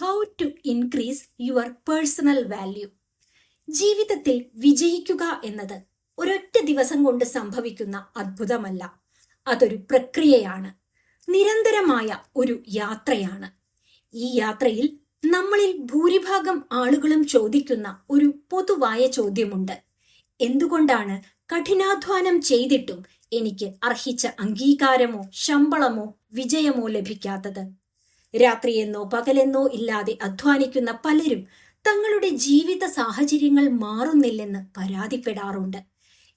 How to increase your personal value. ജീവിതത്തിൽ വിജയിക്കുക എന്നത് ഒരൊറ്റ ദിവസം കൊണ്ട് സംഭവിക്കുന്ന അത്ഭുതമല്ല. അതൊരു പ്രക്രിയയാണ്, നിരന്തരമായ ഒരു യാത്രയാണ്. ഈ യാത്രയിൽ നമ്മളിൽ ഭൂരിഭാഗം ആളുകളും ചോദിക്കുന്ന ഒരു പൊതുവായ ചോദ്യമുണ്ട്: എന്തുകൊണ്ടാണ് കഠിനാധ്വാനം ചെയ്തിട്ടും എനിക്ക് അർഹിച്ച അംഗീകാരമോ ശമ്പളമോ വിജയമോ ലഭിക്കാത്തത്? രാത്രിയെന്നോ പകലെന്നോ ഇല്ലാതെ അധ്വാനിക്കുന്ന പലരും തങ്ങളുടെ ജീവിത സാഹചര്യങ്ങൾ മാറുന്നില്ലെന്ന് പരാതിപ്പെടാറുണ്ട്.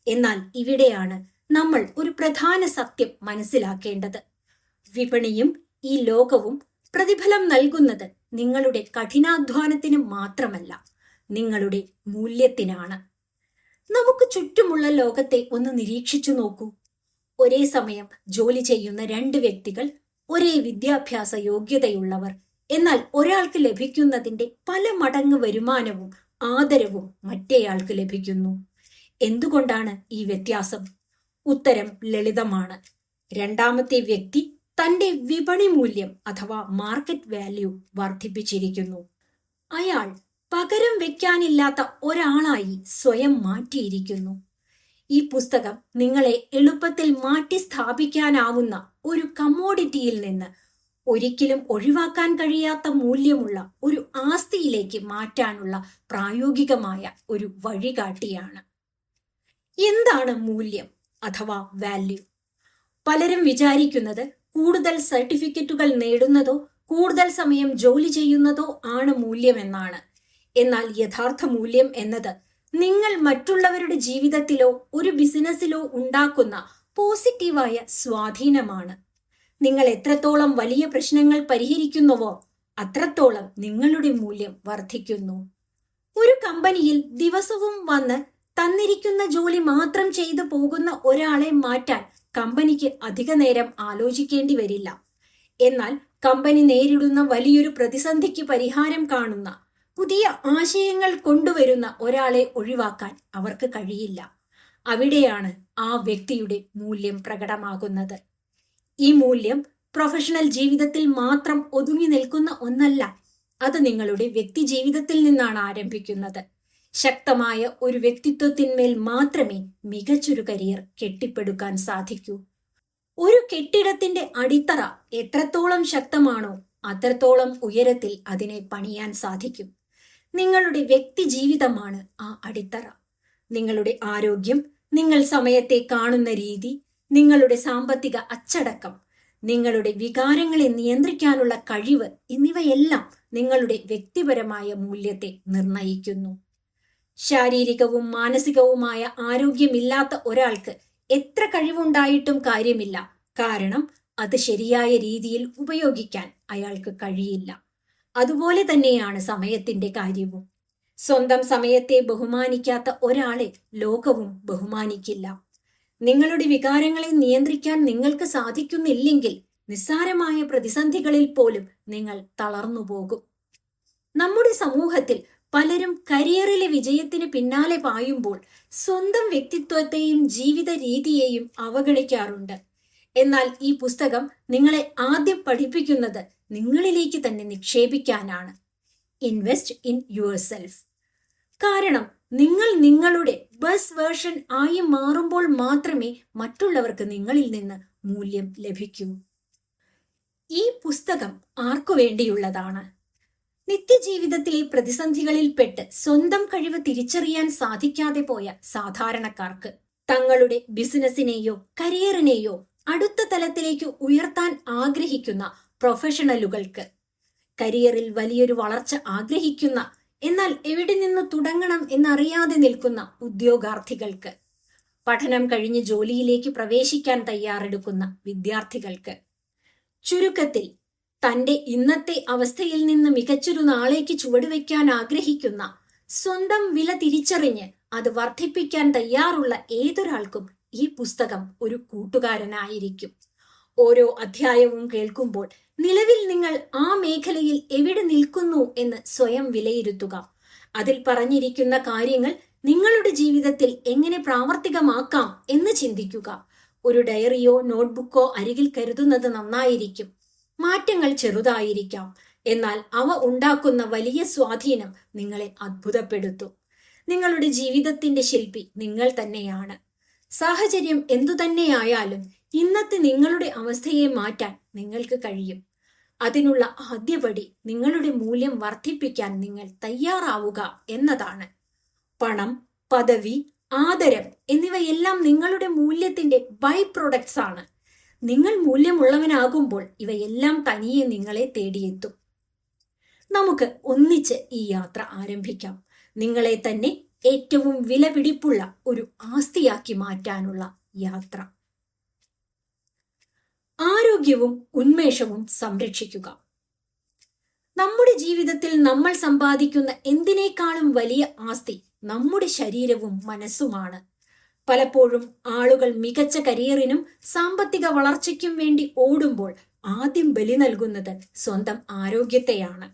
എന്നാൽ ഇവിടെയാണ് നമ്മൾ ഒരു പ്രധാന സത്യം മനസ്സിലാക്കേണ്ടത്. വിപണിയും ഈ ലോകവും പ്രതിഫലം നൽകുന്നത് നിങ്ങളുടെ കഠിനാധ്വാനത്തിന് മാത്രമല്ല, നിങ്ങളുടെ മൂല്യത്തിനാണ്. നമുക്ക് ചുറ്റുമുള്ള ലോകത്തെ ഒന്ന് നിരീക്ഷിച്ചു നോക്കൂ. ഒരേ സമയം ജോലി ചെയ്യുന്ന രണ്ട് വ്യക്തികൾ, ഒരേ വിദ്യാഭ്യാസ യോഗ്യതയുള്ളവർ, എന്നാൽ ഒരാൾക്ക് ലഭിക്കുന്നതിന്റെ പല മടങ്ങ് വരുമാനവും ആദരവും മറ്റേയാൾക്ക് ലഭിക്കുന്നു. എന്തുകൊണ്ടാണ് ഈ വ്യത്യാസം? ഉത്തരം ലളിതമാണ്. രണ്ടാമത്തെ വ്യക്തി തന്റെ വിപണി മൂല്യം അഥവാ മാർക്കറ്റ് വാല്യൂ വർദ്ധിപ്പിച്ചിരിക്കുന്നു. അയാൾ പകരം വെക്കാനില്ലാത്ത ഒരാളായി സ്വയം മാറ്റിയിരിക്കുന്നു. ഈ പുസ്തകം നിങ്ങളെ എളുപ്പത്തിൽ മാറ്റി സ്ഥാപിക്കാനാവുന്ന ഒരു കമ്മോഡിറ്റിയിൽ നിന്ന് ഒരിക്കലും ഒഴിവാക്കാൻ കഴിയാത്ത മൂല്യമുള്ള ഒരു ആസ്തിയിലേക്ക് മാറ്റാനുള്ള പ്രായോഗികമായ ഒരു വഴികാട്ടിയാണ്. എന്താണ് മൂല്യം അഥവാ വാല്യൂ? പലരും വിചാരിക്കുന്നത് കൂടുതൽ സർട്ടിഫിക്കറ്റുകൾ നേടുന്നതോ കൂടുതൽ സമയം ജോലി ചെയ്യുന്നതോ ആണ് മൂല്യമെന്നാണ്. എന്നാൽ യഥാർത്ഥ മൂല്യം എന്നത് നിങ്ങൾ മറ്റുള്ളവരുടെ ജീവിതത്തിലോ ഒരു ബിസിനസ്സിലോ ഉണ്ടാക്കുന്ന പോസിറ്റീവായ സ്വാധീനമാണ്. നിങ്ങൾ എത്രത്തോളം വലിയ പ്രശ്നങ്ങൾ പരിഹരിക്കുന്നുവോ അത്രത്തോളം നിങ്ങളുടെ മൂല്യം വർദ്ധിക്കുന്നു. ഒരു കമ്പനിയിൽ ദിവസവും വന്ന് തന്നിരിക്കുന്ന ജോലി മാത്രം ചെയ്തു പോകുന്ന ഒരാളെ മാറ്റാൻ കമ്പനിക്ക് അധിക നേരം ആലോചിക്കേണ്ടി വരില്ല. എന്നാൽ കമ്പനി നേരിടുന്ന വലിയൊരു പ്രതിസന്ധിക്ക് പരിഹാരം കാണുന്ന, പുതിയ ആശയങ്ങൾ കൊണ്ടുവരുന്ന ഒരാളെ ഒഴിവാക്കാൻ അവർക്ക് കഴിയില്ല. അവിടെയാണ് ആ വ്യക്തിയുടെ മൂല്യം പ്രകടമാകുന്നത്. ഈ മൂല്യം പ്രൊഫഷണൽ ജീവിതത്തിൽ മാത്രം ഒതുങ്ങി നിൽക്കുന്ന ഒന്നല്ല. അത് നിങ്ങളുടെ വ്യക്തി ജീവിതത്തിൽ നിന്നാണ് ആരംഭിക്കുന്നത്. ശക്തമായ ഒരു വ്യക്തിത്വത്തിന്മേൽ മാത്രമേ മികച്ചൊരു കരിയർ കെട്ടിപ്പടുക്കാൻ സാധിക്കൂ. ഒരു കെട്ടിടത്തിന്റെ അടിത്തറ എത്രത്തോളം ശക്തമാണോ അത്രത്തോളം ഉയരത്തിൽ അതിനെ പണിയാൻ സാധിക്കും. നിങ്ങളുടെ വ്യക്തി ജീവിതമാണ് ആ അടിത്തറ. നിങ്ങളുടെ ആരോഗ്യം, നിങ്ങൾ സമയത്തെ കാണുന്ന രീതി, നിങ്ങളുടെ സാമ്പത്തിക അച്ചടക്കം, നിങ്ങളുടെ വികാരങ്ങളെ നിയന്ത്രിക്കാനുള്ള കഴിവ് എന്നിവയെല്ലാം നിങ്ങളുടെ വ്യക്തിപരമായ മൂല്യത്തെ നിർണയിക്കുന്നു. ശാരീരികവും മാനസികവുമായ ആരോഗ്യമില്ലാത്ത ഒരാൾക്ക് എത്ര കഴിവുണ്ടായിട്ടും കാര്യമില്ല. കാരണം അത് ശരിയായ രീതിയിൽ ഉപയോഗിക്കാൻ അയാൾക്ക് കഴിയില്ല. അതുപോലെ തന്നെയാണ് സമയത്തിന്റെ കാര്യവും. സ്വന്തം സമയത്തെ ബഹുമാനിക്കാത്ത ഒരാളെ ലോകവും ബഹുമാനിക്കില്ല. നിങ്ങളുടെ വികാരങ്ങളെ നിയന്ത്രിക്കാൻ നിങ്ങൾക്ക് സാധിക്കുന്നില്ലെങ്കിൽ നിസ്സാരമായ പ്രതിസന്ധികളിൽ പോലും നിങ്ങൾ തളർന്നു പോകും. നമ്മുടെ സമൂഹത്തിൽ പലരും കരിയറിലെ വിജയത്തിന് പിന്നാലെ പായുമ്പോൾ സ്വന്തം വ്യക്തിത്വത്തെയും ജീവിത രീതിയെയും അവഗണിക്കാറുണ്ട്. എന്നാൽ ഈ പുസ്തകം നിങ്ങളെ ആദ്യം പഠിപ്പിക്കുന്നത് നിങ്ങളിലേക്ക് തന്നെ നിക്ഷേപിക്കാനാണ്. Invest in yourself. കാരണം നിങ്ങൾ നിങ്ങളുടെ ബെസ്റ്റ് വേർഷൻ ആയി മാറുമ്പോൾ മാത്രമേ മറ്റുള്ളവർക്ക് നിങ്ങളിൽ നിന്ന് മൂല്യം ലഭിക്കൂ. ഈ പുസ്തകം ആർക്കു വേണ്ടിയുള്ളതാണ്? നിത്യജീവിതത്തിലെ പ്രതിസന്ധികളിൽപ്പെട്ട് സ്വന്തം കഴിവ് തിരിച്ചറിയാൻ സാധിക്കാതെ പോയ സാധാരണക്കാർക്ക്, തങ്ങളുടെ ബിസിനസിനെയോ കരിയറിനെയോ അടുത്ത തലത്തിലേക്ക് ഉയർത്താൻ ആഗ്രഹിക്കുന്ന പ്രൊഫഷണലുകൾക്ക്, കരിയറിൽ വലിയൊരു വളർച്ച ആഗ്രഹിക്കുന്ന എന്നാൽ എവിടെ നിന്ന് തുടങ്ങണം എന്നറിയാതെ നിൽക്കുന്ന ഉദ്യോഗാർത്ഥികൾക്ക്, പഠനം കഴിഞ്ഞ് ജോലിയിലേക്ക് പ്രവേശിക്കാൻ തയ്യാറെടുക്കുന്ന വിദ്യാർത്ഥികൾക്ക്, ചുരുക്കത്തിൽ തന്റെ ഇന്നത്തെ അവസ്ഥയിൽ നിന്ന് മികച്ചൊരു നാളേക്ക് ചുവടുവെക്കാൻ ആഗ്രഹിക്കുന്ന, സ്വന്തം വില തിരിച്ചറിഞ്ഞ് അത് വർദ്ധിപ്പിക്കാൻ തയ്യാറുള്ള ഏതൊരാൾക്കും ഈ പുസ്തകം ഒരു കൂട്ടുകാരനായിരിക്കും. ഓരോ അധ്യായവും കേൾക്കുമ്പോൾ നിലവിൽ നിങ്ങൾ ആ മേഖലയിൽ എവിടെ നിൽക്കുന്നു എന്ന് സ്വയം വിലയിരുത്തുക. അതിൽ പറഞ്ഞിരിക്കുന്ന കാര്യങ്ങൾ നിങ്ങളുടെ ജീവിതത്തിൽ എങ്ങനെ പ്രാവർത്തികമാക്കാം എന്ന് ചിന്തിക്കുക. ഒരു ഡയറിയോ നോട്ട്ബുക്കോ അരികിൽ കരുതുന്നത് നന്നായിരിക്കും. മാറ്റങ്ങൾ ചെറുതായിരിക്കാം, എന്നാൽ അവ ഉണ്ടാക്കുന്ന വലിയ സ്വാധീനം നിങ്ങളെ അത്ഭുതപ്പെടുത്തും. നിങ്ങളുടെ ജീവിതത്തിന്റെ ശില്പി നിങ്ങൾ തന്നെയാണ്. സാഹചര്യം എന്തുതന്നെയായാലും ഇന്നത്തെ നിങ്ങളുടെ അവസ്ഥയെ മാറ്റാൻ നിങ്ങൾക്ക് കഴിയും. അതിനുള്ള ആദ്യപടി നിങ്ങളുടെ മൂല്യം വർദ്ധിപ്പിക്കാൻ നിങ്ങൾ തയ്യാറാവുക എന്നതാണ്. പണം, പദവി, ആദരം എന്നിവയെല്ലാം നിങ്ങളുടെ മൂല്യത്തിന്റെ ബൈ പ്രൊഡക്ട്സ് ആണ്. നിങ്ങൾ മൂല്യമുള്ളവനാകുമ്പോൾ ഇവയെല്ലാം തനിയെ നിങ്ങളെ തേടിയെത്തും. നമുക്ക് ഒന്നിച്ച് ഈ യാത്ര ആരംഭിക്കാം. നിങ്ങളെ തന്നെ ഏറ്റവും വിലപിടിപ്പുള്ള ഒരു ആസ്തിയാക്കി മാറ്റാനുള്ള യാത്ര. ആരോഗ്യവും ഉന്മേഷവും സംരക്ഷിക്കുക. നമ്മുടെ ജീവിതത്തിൽ നമ്മൾ സമ്പാദിക്കുന്ന എന്തിനേക്കാളും വലിയ ആസ്തി നമ്മുടെ ശരീരവും മനസ്സുമാണ്. പലപ്പോഴും ആളുകൾ മികച്ച കരിയറിനും സാമ്പത്തിക വളർച്ചയ്ക്കും വേണ്ടി ഓടുമ്പോൾ ആദ്യം ബലി നൽകുന്നത് സ്വന്തം ആരോഗ്യത്തെയാണ്.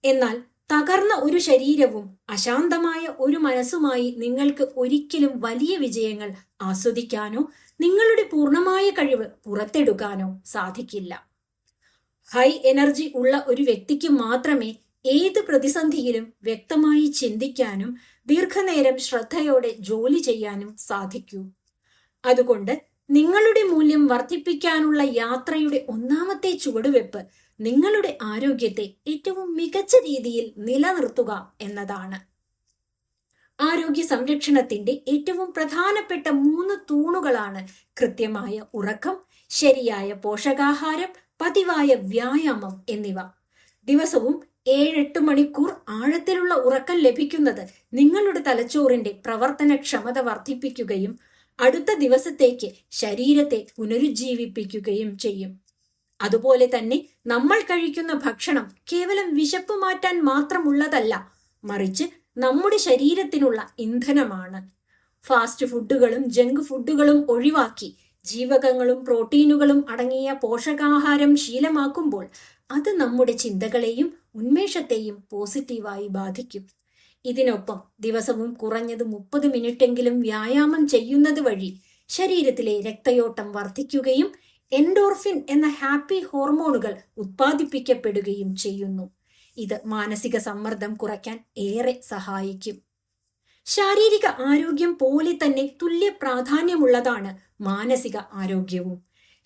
എന്നാൽ തകർന്ന ഒരു ശരീരവും അശാന്തമായ ഒരു മനസ്സുമായി നിങ്ങൾക്ക് ഒരിക്കലും വലിയ വിജയങ്ങൾ ആസ്വദിക്കാനോ നിങ്ങളുടെ പൂർണ്ണമായ കഴിവ് പുറത്തെടുക്കാനോ സാധിക്കില്ല. ഹൈ എനർജി ഉള്ള ഒരു വ്യക്തിക്ക് മാത്രമേ ഏത് പ്രതിസന്ധിയിലും വ്യക്തമായി ചിന്തിക്കാനും ദീർഘനേരം ശ്രദ്ധയോടെ ജോലി ചെയ്യാനും സാധിക്കൂ. അതുകൊണ്ട് നിങ്ങളുടെ മൂല്യം വർദ്ധിപ്പിക്കാനുള്ള യാത്രയുടെ ഒന്നാമത്തെ ചുവടുവെപ്പ് നിങ്ങളുടെ ആരോഗ്യത്തെ ഏറ്റവും മികച്ച രീതിയിൽ നിലനിർത്തുക എന്നതാണ്. ആരോഗ്യ സംരക്ഷണത്തിന്റെ ഏറ്റവും പ്രധാനപ്പെട്ട 3 തൂണുകളാണ് കൃത്യമായ ഉറക്കം, ശരിയായ പോഷകാഹാരം, പതിവായ വ്യായാമം എന്നിവ. ദിവസവും 7-8 മണിക്കൂർ ആഴത്തിലുള്ള ഉറക്കം ലഭിക്കുന്നത് നിങ്ങളുടെ തലച്ചോറിന്റെ പ്രവർത്തനക്ഷമത വർദ്ധിപ്പിക്കുകയും അടുത്ത ദിവസത്തേക്ക് ശരീരത്തെ പുനരുജ്ജീവിപ്പിക്കുകയും ചെയ്യും. അതുപോലെ തന്നെ നമ്മൾ കഴിക്കുന്ന ഭക്ഷണം കേവലം വിശപ്പ് മാറ്റാൻ മാത്രമുള്ളതല്ല, മറിച്ച് നമ്മുടെ ശരീരത്തിനുള്ള ഇന്ധനമാണ്. ഫാസ്റ്റ് ഫുഡുകളും ജങ്ക് ഫുഡുകളും ഒഴിവാക്കി ജീവകങ്ങളും പ്രോട്ടീനുകളും അടങ്ങിയ പോഷകാഹാരം ശീലമാക്കുമ്പോൾ അത് നമ്മുടെ ചിന്തകളെയും ഉന്മേഷത്തെയും പോസിറ്റീവായി ബാധിക്കും. ഇതിനൊപ്പം ദിവസവും കുറഞ്ഞത് 30 മിനിറ്റെങ്കിലും വ്യായാമം ചെയ്യുന്നത് വഴി ശരീരത്തിലെ രക്തയോട്ടം വർദ്ധിക്കുകയും എൻഡോർഫിൻ എന്ന ഹാപ്പി ഹോർമോണുകൾ ഉത്പാദിപ്പിക്കപ്പെടുകയും ചെയ്യുന്നു. ഇത് മാനസിക സമ്മർദ്ദം കുറയ്ക്കാൻ ഏറെ സഹായിക്കും. ശാരീരിക ആരോഗ്യം പോലെ തന്നെ തുല്യ പ്രാധാന്യമുള്ളതാണ് മാനസിക ആരോഗ്യവും.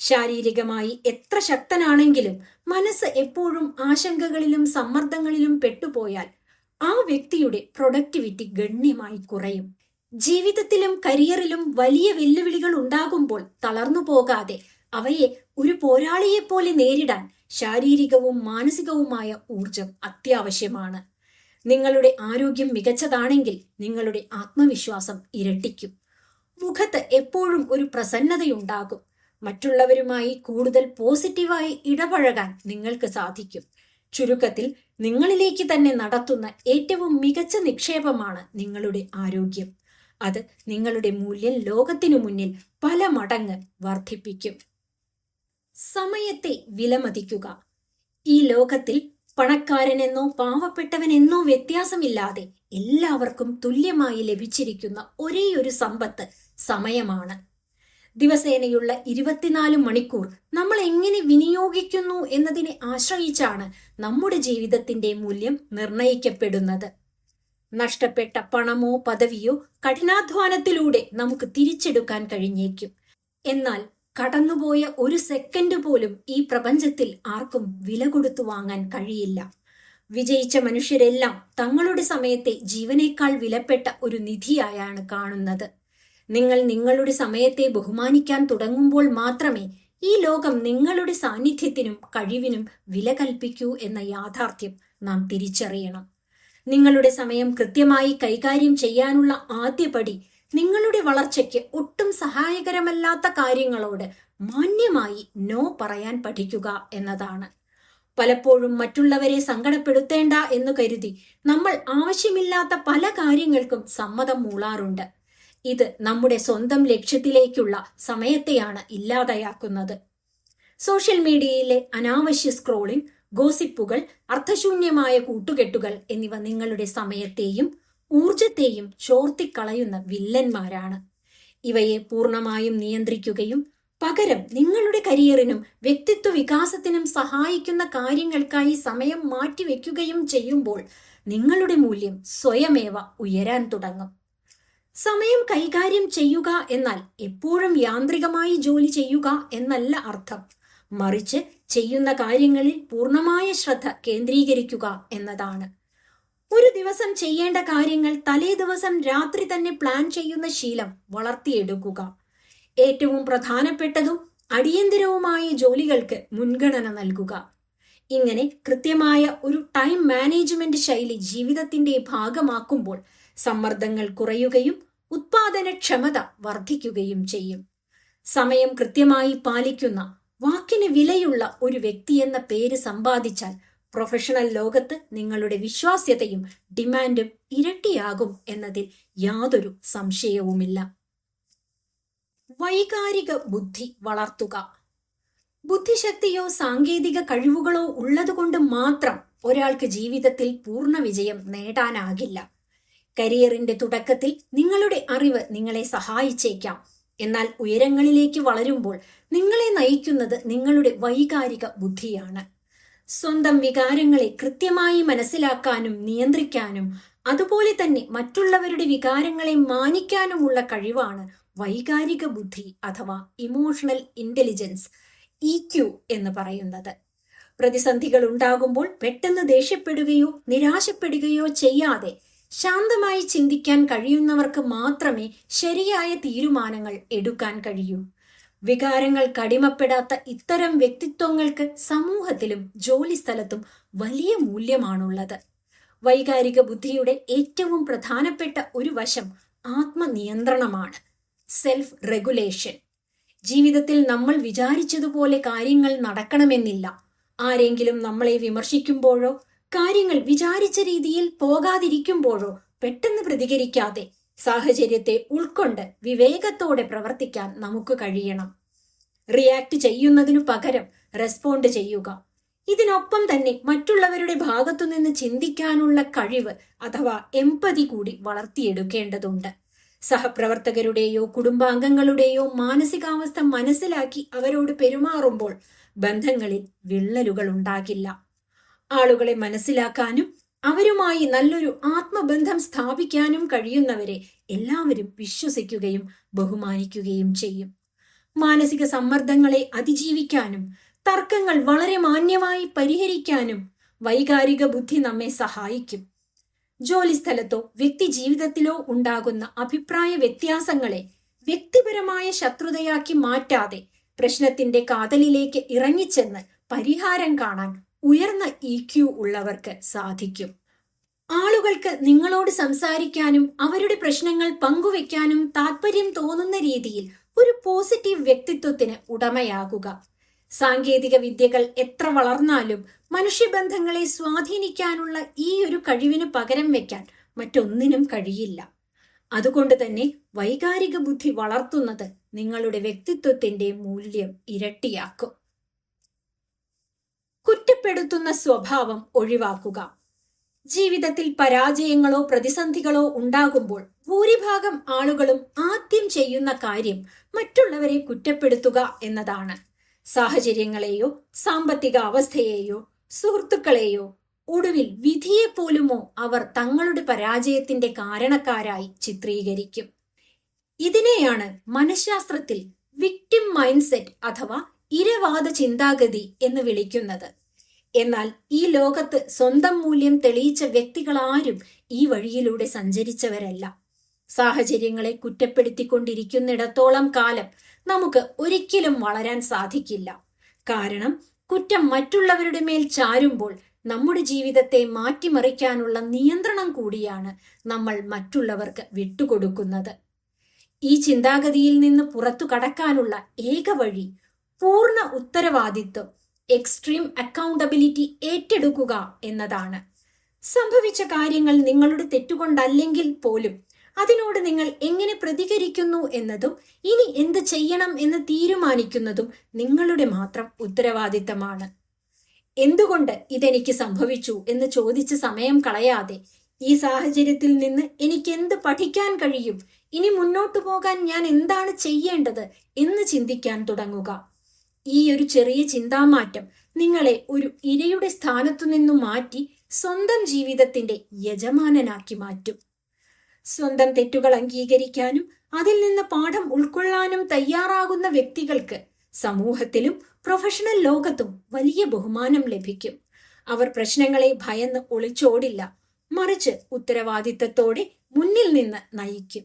ശാരീരികമായി എത്ര ശക്തനാണെങ്കിലും മനസ്സ് എപ്പോഴും ആശങ്കകളിലും സമ്മർദ്ദങ്ങളിലും പെട്ടുപോയാൽ ആ വ്യക്തിയുടെ പ്രൊഡക്ടിവിറ്റി ഗണ്യമായി കുറയും. ജീവിതത്തിലും കരിയറിലും വലിയ വെല്ലുവിളികൾ ഉണ്ടാകുമ്പോൾ തളർന്നു പോകാതെ അവയെ ഒരു പോരാളിയെ പോലെ നേരിടാൻ ശാരീരികവും മാനസികവുമായ ഊർജം അത്യാവശ്യമാണ്. നിങ്ങളുടെ ആരോഗ്യം മികച്ചതാണെങ്കിൽ നിങ്ങളുടെ ആത്മവിശ്വാസം ഇരട്ടിക്കും. മുഖത്ത് എപ്പോഴും ഒരു പ്രസന്നതയുണ്ടാകും. മറ്റുള്ളവരുമായി കൂടുതൽ പോസിറ്റീവായി ഇടപഴകാൻ നിങ്ങൾക്ക് സാധിക്കും. ചുരുക്കത്തിൽ നിങ്ങളിലേക്ക് തന്നെ നടത്തുന്ന ഏറ്റവും മികച്ച നിക്ഷേപമാണ് നിങ്ങളുടെ ആരോഗ്യം. അത് നിങ്ങളുടെ മൂല്യം ലോകത്തിനു മുന്നിൽ പല മടങ്ങ് വർദ്ധിപ്പിക്കും. സമയത്തെ വിലമതിക്കുക. ഈ ലോകത്തിൽ പണക്കാരനെന്നോ പാവപ്പെട്ടവനെന്നോ വ്യത്യാസമില്ലാതെ എല്ലാവർക്കും തുല്യമായി ലഭിച്ചിരിക്കുന്ന ഒരേയൊരു സമ്പത്ത് സമയമാണ്. ദിവസേനയുള്ള 24 മണിക്കൂർ നമ്മൾ എങ്ങനെ വിനിയോഗിക്കുന്നു എന്നതിനെ ആശ്രയിച്ചാണ് നമ്മുടെ ജീവിതത്തിന്റെ മൂല്യം നിർണയിക്കപ്പെടുന്നത്. നഷ്ടപ്പെട്ട പണമോ പദവിയോ കഠിനാധ്വാനത്തിലൂടെ നമുക്ക് തിരിച്ചെടുക്കാൻ കഴിഞ്ഞേക്കും. എന്നാൽ കടന്നുപോയ ഒരു സെക്കൻഡ് പോലും ഈ പ്രപഞ്ചത്തിൽ ആർക്കും വില കൊടുത്തു വാങ്ങാൻ കഴിയില്ല. വിജയിച്ച മനുഷ്യരെല്ലാം തങ്ങളുടെ സമയത്തെ ജീവനേക്കാൾ വിലപ്പെട്ട ഒരു നിധിയായാണ് കാണുന്നത്. നിങ്ങൾ നിങ്ങളുടെ സമയത്തെ ബഹുമാനിക്കാൻ തുടങ്ങുമ്പോൾ മാത്രമേ ഈ ലോകം നിങ്ങളുടെ സാന്നിധ്യത്തിനും കഴിവിനും വില കൽപ്പിക്കൂ എന്ന യാഥാർത്ഥ്യം നാം തിരിച്ചറിയണം. നിങ്ങളുടെ സമയം കൃത്യമായി കൈകാര്യം ചെയ്യാനുള്ള ആദ്യപടി നിങ്ങളുടെ വളർച്ചയ്ക്ക് ഒട്ടും സഹായകരമല്ലാത്ത കാര്യങ്ങളോട് മാന്യമായി നോ പറയാൻ പഠിക്കുക എന്നതാണ്. പലപ്പോഴും മറ്റുള്ളവരെ സങ്കടപ്പെടുത്തേണ്ട എന്ന് കരുതി നമ്മൾ ആവശ്യമില്ലാത്ത പല കാര്യങ്ങൾക്കും സമ്മതം മൂളാറുണ്ട്. ഇത് നമ്മുടെ സ്വന്തം ലക്ഷ്യത്തിലേക്കുള്ള സമയത്തെയാണ് ഇല്ലാതെയാക്കുന്നത്. സോഷ്യൽ മീഡിയയിലെ അനാവശ്യ സ്ക്രോളിംഗ്, ഗോസിപ്പുകൾ, അർത്ഥശൂന്യമായ കൂട്ടുകെട്ടുകൾ എന്നിവ നിങ്ങളുടെ സമയത്തെയും ഊർജത്തെയും ചോർത്തിക്കളയുന്ന വില്ലന്മാരാണ്. ഇവയെ പൂർണ്ണമായും നിയന്ത്രിക്കുകയും പകരം നിങ്ങളുടെ കരിയറിനും വ്യക്തിത്വ വികാസത്തിനും സഹായിക്കുന്ന കാര്യങ്ങൾക്കായി സമയം മാറ്റിവെക്കുകയും ചെയ്യുമ്പോൾ നിങ്ങളുടെ മൂല്യം സ്വയമേവ ഉയരാൻ തുടങ്ങും. സമയം കൈകാര്യം ചെയ്യുക എന്നാൽ എപ്പോഴും യാന്ത്രികമായി ജോലി ചെയ്യുക എന്നല്ല അർത്ഥം. മറിച്ച് ചെയ്യുന്ന കാര്യങ്ങളിൽ പൂർണ്ണമായ ശ്രദ്ധ കേന്ദ്രീകരിക്കുക എന്നതാണ്. ഒരു ദിവസം ചെയ്യേണ്ട കാര്യങ്ങൾ തലേ ദിവസം രാത്രി തന്നെ പ്ലാൻ ചെയ്യുന്ന ശീലം വളർത്തിയെടുക്കുക. ഏറ്റവും പ്രധാനപ്പെട്ടതും അടിയന്തിരവുമായ ജോലികൾക്ക് മുൻഗണന നൽകുക. ഇങ്ങനെ കൃത്യമായ ഒരു ടൈം മാനേജ്മെന്റ് ശൈലി ജീവിതത്തിന്റെ ഭാഗമാക്കുമ്പോൾ സമ്മർദ്ദങ്ങൾ കുറയുകയും ഉത്പാദനക്ഷമത വർദ്ധിക്കുകയും ചെയ്യും. സമയം കൃത്യമായി പാലിക്കുന്ന, വാക്കിന് വിലയുള്ള ഒരു വ്യക്തിയെന്ന പേര് സമ്പാദിച്ചാൽ പ്രൊഫഷണൽ ലോകത്ത് നിങ്ങളുടെ വിശ്വാസ്യതയും ഡിമാൻഡും ഇരട്ടിയാകും എന്നതിൽ യാതൊരു സംശയവുമില്ല. വൈകാരിക ബുദ്ധി വളർത്തുക. ബുദ്ധിശക്തിയോ സാങ്കേതിക കഴിവുകളോ ഉള്ളതുകൊണ്ട് മാത്രം ഒരാൾക്ക് ജീവിതത്തിൽ പൂർണ്ണ വിജയം നേടാനാകില്ല. കരിയറിന്റെ തുടക്കത്തിൽ നിങ്ങളുടെ അറിവ് നിങ്ങളെ സഹായിച്ചേക്കാം. എന്നാൽ ഉയരങ്ങളിലേക്ക് വളരുമ്പോൾ നിങ്ങളെ നയിക്കുന്നത് നിങ്ങളുടെ വൈകാരിക ബുദ്ധിയാണ്. സ്വന്തം വികാരങ്ങളെ കൃത്യമായി മനസ്സിലാക്കാനും നിയന്ത്രിക്കാനും അതുപോലെ തന്നെ മറ്റുള്ളവരുടെ വികാരങ്ങളെ മാനിക്കാനുമുള്ള കഴിവാണ് വൈകാരിക ബുദ്ധി അഥവാ ഇമോഷണൽ ഇന്റലിജൻസ്, EQ എന്ന് പറയുന്നത്. പ്രതിസന്ധികൾ ഉണ്ടാകുമ്പോൾ പെട്ടെന്ന് ദേഷ്യപ്പെടുകയോ നിരാശപ്പെടുകയോ ചെയ്യാതെ ശാന്തമായി ചിന്തിക്കാൻ കഴിയുന്നവർക്ക് മാത്രമേ ശരിയായ തീരുമാനങ്ങൾ എടുക്കാൻ കഴിയൂ. വികാരങ്ങൾക്ക് അടിമപ്പെടാത്ത ഇത്തരം വ്യക്തിത്വങ്ങൾക്ക് സമൂഹത്തിലും ജോലിസ്ഥലത്തും വലിയ മൂല്യമാണുള്ളത്. വൈകാരിക ബുദ്ധിയുടെ ഏറ്റവും പ്രധാനപ്പെട്ട ഒരു വശം ആത്മനിയന്ത്രണമാണ്, സെൽഫ് റെഗുലേഷൻ. ജീവിതത്തിൽ നമ്മൾ വിചാരിച്ചതുപോലെ കാര്യങ്ങൾ നടക്കണമെന്നില്ല. ആരെങ്കിലും നമ്മളെ വിമർശിക്കുമ്പോഴോ കാര്യങ്ങൾ വിചാരിച്ച രീതിയിൽ പോകാതിരിക്കുമ്പോഴോ പെട്ടെന്ന് പ്രതികരിക്കാതെ സാഹചര്യത്തെ ഉൾക്കൊണ്ട് വിവേകത്തോടെ പ്രവർത്തിക്കാൻ നമുക്ക് കഴിയണം. റിയാക്ട് ചെയ്യുന്നതിനു പകരം റെസ്പോണ്ട് ചെയ്യുക. ഇതിനൊപ്പം തന്നെ മറ്റുള്ളവരുടെ ഭാഗത്തുനിന്ന് ചിന്തിക്കാനുള്ള കഴിവ് അഥവാ എംപതി കൂടി വളർത്തിയെടുക്കേണ്ടതുണ്ട്. സഹപ്രവർത്തകരുടെയോ കുടുംബാംഗങ്ങളുടെയോ മാനസികാവസ്ഥ മനസ്സിലാക്കി അവരോട് പെരുമാറുമ്പോൾ ബന്ധങ്ങളിൽ വിള്ളലുകൾ ഉണ്ടാകില്ല. ആളുകളെ മനസ്സിലാക്കാനും അവരുമായി നല്ലൊരു ആത്മബന്ധം സ്ഥാപിക്കാനും കഴിയുന്നവരെ എല്ലാവരും വിശ്വസിക്കുകയും ബഹുമാനിക്കുകയും ചെയ്യും. മാനസിക സമ്മർദ്ദങ്ങളെ അതിജീവിക്കാനും തർക്കങ്ങൾ വളരെ മാന്യമായി പരിഹരിക്കാനും വൈകാരിക ബുദ്ധി നമ്മെ സഹായിക്കും. ജോലിസ്ഥലത്തോ വ്യക്തി ജീവിതത്തിലോ ഉണ്ടാകുന്ന അഭിപ്രായ വ്യത്യാസങ്ങളെ വ്യക്തിപരമായ ശത്രുതയാക്കി മാറ്റാതെ പ്രശ്നത്തിന്റെ കാതലിലേക്ക് ഇറങ്ങിച്ചെന്ന് പരിഹാരം കാണാൻ ഉയർന്ന EQ ഉള്ളവർക്ക് സാധിക്കും. ആളുകൾക്ക് നിങ്ങളോട് സംസാരിക്കാനും അവരുടെ പ്രശ്നങ്ങൾ പങ്കുവെക്കാനും താല്പര്യം തോന്നുന്ന രീതിയിൽ ഒരു പോസിറ്റീവ് വ്യക്തിത്വത്തിന് ഉടമയാകുക. സാങ്കേതിക വിദ്യകൾ എത്ര വളർന്നാലും മനുഷ്യബന്ധങ്ങളെ സ്വാധീനിക്കാനുള്ള ഈ ഒരു കഴിവിന് പകരം വെക്കാൻ മറ്റൊന്നിനും കഴിയില്ല. അതുകൊണ്ട് തന്നെ വൈകാരിക ബുദ്ധി വളർത്തുന്നത് നിങ്ങളുടെ വ്യക്തിത്വത്തിന്റെ മൂല്യം ഇരട്ടിയാക്കും. കുറ്റപ്പെടുത്തുന്ന സ്വഭാവം ഒഴിവാക്കുക. ജീവിതത്തിൽ പരാജയങ്ങളോ പ്രതിസന്ധികളോ ഉണ്ടാകുമ്പോൾ ഭൂരിഭാഗം ആളുകളും ആദ്യം ചെയ്യുന്ന കാര്യം മറ്റുള്ളവരെ കുറ്റപ്പെടുത്തുക എന്നതാണ്. സാഹചര്യങ്ങളെയോ സാമ്പത്തിക അവസ്ഥയെയോ സുഹൃത്തുക്കളെയോ ഒടുവിൽ വിധിയെപ്പോലുമോ അവർ തങ്ങളുടെ പരാജയത്തിന്റെ കാരണക്കാരായി ചിത്രീകരിക്കും. ഇതിനെയാണ് മനഃശാസ്ത്രത്തിൽ വിക്ടിം മൈൻഡ് സെറ്റ് അഥവാ ഇരവാദ ചിന്താഗതി എന്ന് വിളിക്കുന്നത്. എന്നാൽ ഈ ലോകത്ത് സ്വന്തം മൂല്യം തെളിയിച്ച വ്യക്തികളാരും ഈ വഴിയിലൂടെ സഞ്ചരിച്ചവരല്ല. സാഹചര്യങ്ങളെ കുറ്റപ്പെടുത്തിക്കൊണ്ടിരിക്കുന്നിടത്തോളം കാലം നമുക്ക് ഒരിക്കലും വളരാൻ സാധിക്കില്ല. കാരണം കുറ്റം മറ്റുള്ളവരുടെ മേൽ ചാരുമ്പോൾ നമ്മുടെ ജീവിതത്തെ മാറ്റിമറിക്കാനുള്ള നിയന്ത്രണം കൂടിയാണ് നമ്മൾ മറ്റുള്ളവർക്ക് വിട്ടുകൊടുക്കുന്നത്. ഈ ചിന്താഗതിയിൽ നിന്ന് പുറത്തു കടക്കാനുള്ള ഏക വഴി പൂർണ്ണ ഉത്തരവാദിത്വം, എക്സ്ട്രീം അക്കൗണ്ടബിലിറ്റി ഏറ്റെടുക്കുക എന്നതാണ്. സംഭവിച്ച കാര്യങ്ങൾ നിങ്ങളുടെ തെറ്റുകൊണ്ടല്ലെങ്കിൽ പോലും അതിനോട് നിങ്ങൾ എങ്ങനെ പ്രതികരിക്കുന്നു എന്നതും ഇനി എന്ത് ചെയ്യണം എന്ന് തീരുമാനിക്കുന്നതും നിങ്ങളുടെ മാത്രം ഉത്തരവാദിത്തമാണ്. എന്തുകൊണ്ട് ഇതെനിക്ക് സംഭവിച്ചു എന്ന് ചോദിച്ച് സമയം കളയാതെ ഈ സാഹചര്യത്തിൽ നിന്ന് എനിക്ക് എന്ത് പഠിക്കാൻ കഴിയും, ഇനി മുന്നോട്ടു പോകാൻ ഞാൻ എന്താണ് ചെയ്യേണ്ടത് എന്ന് ചിന്തിക്കാൻ തുടങ്ങുക. ഈ ഒരു ചെറിയ ചിന്താമാറ്റം നിങ്ങളെ ഒരു ഇരയുടെ സ്ഥാനത്തു നിന്നും മാറ്റി സ്വന്തം ജീവിതത്തിന്റെ യജമാനനാക്കി മാറ്റും. സ്വന്തം തെറ്റുകൾ അംഗീകരിക്കാനും അതിൽ നിന്ന് പാഠം ഉൾക്കൊള്ളാനും തയ്യാറാകുന്ന വ്യക്തികൾക്ക് സമൂഹത്തിലും പ്രൊഫഷണൽ ലോകത്തും വലിയ ബഹുമാനം ലഭിക്കും. അവർ പ്രശ്നങ്ങളെ ഭയന്ന് ഒളിച്ചോടില്ല, മറിച്ച് ഉത്തരവാദിത്തത്തോടെ മുന്നിൽ നിന്ന് നയിക്കും.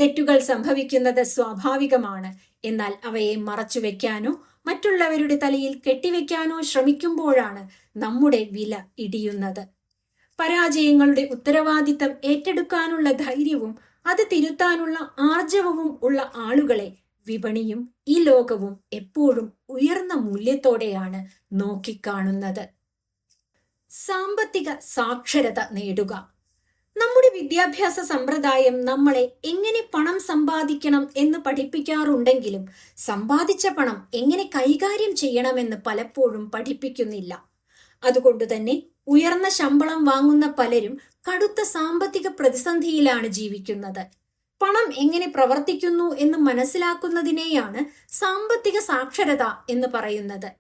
തെറ്റുകൾ സംഭവിക്കുന്നത് സ്വാഭാവികമാണ്. എന്നാൽ അവയെ മറച്ചുവെക്കാനോ മറ്റുള്ളവരുടെ തലയിൽ കെട്ടിവെക്കാനോ ശ്രമിക്കുമ്പോഴാണ് നമ്മുടെ വില ഇടിയുന്നത്. പരാജയങ്ങളുടെ ഉത്തരവാദിത്തം ഏറ്റെടുക്കാനുള്ള ധൈര്യവും അത് തിരുത്താനുള്ള ആർജവവും ഉള്ള ആളുകളെ വിപണിയും ഈ ലോകവും എപ്പോഴും ഉയർന്ന മൂല്യത്തോടെയാണ് നോക്കിക്കാണുന്നത്. സാമ്പത്തിക സാക്ഷരത നേടുക. നമ്മുടെ വിദ്യാഭ്യാസ സമ്പ്രദായം നമ്മളെ എങ്ങനെ പണം സമ്പാദിക്കണം എന്ന് പഠിപ്പിക്കാറുണ്ടെങ്കിലും സമ്പാദിച്ച പണം എങ്ങനെ കൈകാര്യം ചെയ്യണമെന്ന് പലപ്പോഴും പഠിപ്പിക്കുന്നില്ല. അതുകൊണ്ട് തന്നെ ഉയർന്ന ശമ്പളം വാങ്ങുന്ന പലരും കടുത്ത സാമ്പത്തിക പ്രതിസന്ധിയിലാണ് ജീവിക്കുന്നത്. പണം എങ്ങനെ പ്രവർത്തിക്കുന്നു എന്ന് മനസ്സിലാക്കുന്നതിനെയാണ് സാമ്പത്തിക സാക്ഷരത എന്ന് പറയുന്നത്.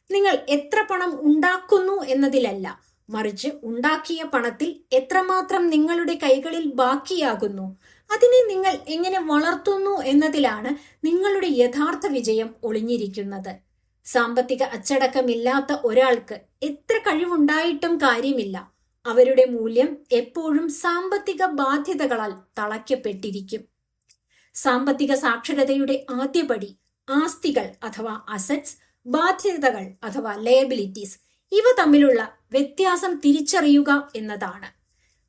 നിങ്ങൾ എത്ര പണം ഉണ്ടാക്കുന്നു എന്നതിലല്ല, മറിച്ച് ഉണ്ടാക്കിയ പണത്തിൽ എത്രമാത്രം നിങ്ങളുടെ കൈകളിൽ ബാക്കിയാകുന്നു, അതിനെ നിങ്ങൾ എങ്ങനെ വളർത്തുന്നു എന്നതിലാണ് നിങ്ങളുടെ യഥാർത്ഥ വിജയം ഒളിഞ്ഞിരിക്കുന്നത്. സാമ്പത്തിക അച്ചടക്കമില്ലാത്ത ഒരാൾക്ക് എത്ര കഴിവുണ്ടായിട്ടും കാര്യമില്ല. അവരുടെ മൂല്യം എപ്പോഴും സാമ്പത്തിക ബാധ്യതകളാൽ തളയ്ക്കപ്പെട്ടിരിക്കും. സാമ്പത്തിക സാക്ഷരതയുടെ ആദ്യപടി ആസ്തികൾ അഥവാ അസറ്റ്സ്, ബാധ്യതകൾ അഥവാ ലയബിലിറ്റീസ്, ഇവ തമ്മിലുള്ള വ്യത്യാസം തിരിച്ചറിയുക എന്നതാണ്.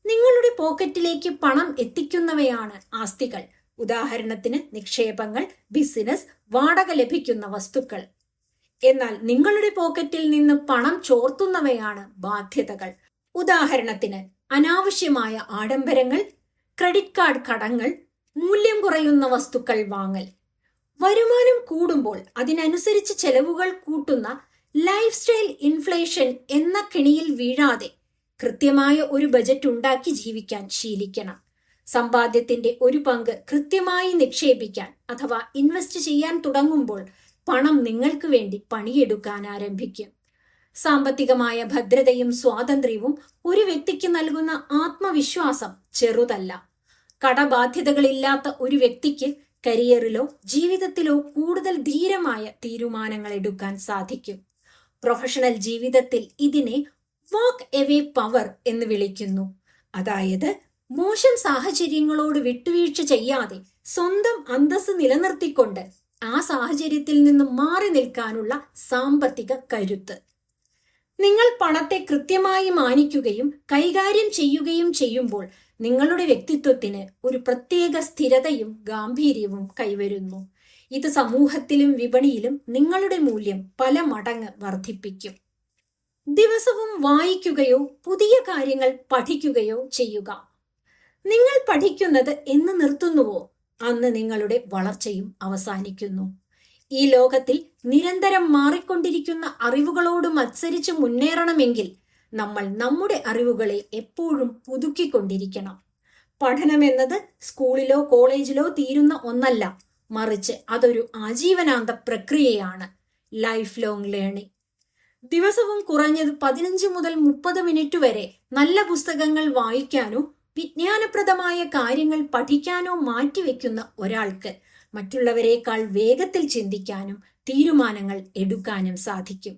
നിങ്ങളുടെ പോക്കറ്റിലേക്ക് പണം എത്തിക്കുന്നവയാണ് ആസ്തികൾ. ഉദാഹരണത്തിന് നിക്ഷേപങ്ങൾ, ബിസിനസ്, വാടക ലഭിക്കുന്ന വസ്തുക്കൾ. എന്നാൽ നിങ്ങളുടെ പോക്കറ്റിൽ നിന്ന് പണം ചോർത്തുന്നവയാണ് ബാധ്യതകൾ. ഉദാഹരണത്തിന് അനാവശ്യമായ ആഡംബരങ്ങൾ, ക്രെഡിറ്റ് കാർഡ് കടങ്ങൾ, മൂല്യം കുറയുന്ന വസ്തുക്കൾ വാങ്ങൽ. വരുമാനം കൂടുമ്പോൾ അതിനനുസരിച്ച് ചെലവുകൾ കൂട്ടുന്ന ലൈഫ് സ്റ്റൈൽ ഇൻഫ്ലേഷൻ എന്ന കെണിയിൽ വീഴാതെ കൃത്യമായ ഒരു ബജറ്റ് ഉണ്ടാക്കി ജീവിക്കാൻ ശീലിക്കണം. സമ്പാദ്യത്തിന്റെ ഒരു പങ്ക് കൃത്യമായി നിക്ഷേപിക്കാൻ അഥവാ ഇൻവെസ്റ്റ് ചെയ്യാൻ തുടങ്ങുമ്പോൾ പണം നിങ്ങൾക്ക് വേണ്ടി പണിയെടുക്കാൻ ആരംഭിക്കും. സാമ്പത്തികമായ ഭദ്രതയും സ്വാതന്ത്ര്യവും ഒരു വ്യക്തിക്ക് നൽകുന്ന ആത്മവിശ്വാസം ചെറുതല്ല. കടബാധ്യതകളില്ലാത്ത ഒരു വ്യക്തിക്ക് കരിയറിലോ ജീവിതത്തിലോ കൂടുതൽ ധീരമായ തീരുമാനങ്ങൾ എടുക്കാൻ സാധിക്കും. പ്രൊഫഷണൽ ജീവിതത്തിൽ ഇതിനെ വാക്ക് എവേ പവർ എന്ന് വിളിക്കുന്നു. അതായത് മോശം സാഹചര്യങ്ങളോട് വിട്ടുവീഴ്ച ചെയ്യാതെ സ്വന്തം അന്തസ്സ് നിലനിർത്തിക്കൊണ്ട് ആ സാഹചര്യത്തിൽ നിന്ന് മാറി നിൽക്കാനുള്ള സാമ്പത്തിക കരുത്ത്. നിങ്ങൾ പണത്തെ കൃത്യമായി മാനിക്കുകയും കൈകാര്യം ചെയ്യുകയും ചെയ്യുമ്പോൾ നിങ്ങളുടെ വ്യക്തിത്വത്തിന് ഒരു പ്രത്യേക സ്ഥിരതയും ഗാംഭീര്യവും കൈവരുന്നു. ഇത് സമൂഹത്തിലും വിപണിയിലും നിങ്ങളുടെ മൂല്യം പല മടങ്ങ് വർദ്ധിപ്പിക്കും. ദിവസവും വായിക്കുകയോ പുതിയ കാര്യങ്ങൾ പഠിക്കുകയോ ചെയ്യുക. നിങ്ങൾ പഠിക്കുന്നത് എന്ന് നിർത്തുന്നുവോ അന്ന് നിങ്ങളുടെ വളർച്ചയും അവസാനിക്കുന്നു. ഈ ലോകത്തിൽ നിരന്തരം മാറിക്കൊണ്ടിരിക്കുന്ന അറിവുകളോട് മത്സരിച്ച് മുന്നേറണമെങ്കിൽ നമ്മൾ നമ്മുടെ അറിവുകളെ എപ്പോഴും പുതുക്കിക്കൊണ്ടിരിക്കണം. പഠനം എന്നത് സ്കൂളിലോ കോളേജിലോ തീരുന്ന ഒന്നല്ല, മറിച്ച് അതൊരു ആജീവനാന്ത പ്രക്രിയയാണ്. Life long learning. ദിവസവും കുറഞ്ഞത് 15 മുതൽ 30 മിനിറ്റ് വരെ നല്ല പുസ്തകങ്ങൾ വായിക്കാനോ വിജ്ഞാനപ്രദമായ കാര്യങ്ങൾ പഠിക്കാനോ മാറ്റിവെക്കുന്ന ഒരാൾക്ക് മറ്റുള്ളവരെക്കാൾ വേഗത്തിൽ ചിന്തിക്കാനും തീരുമാനങ്ങൾ എടുക്കാനും സാധിക്കും.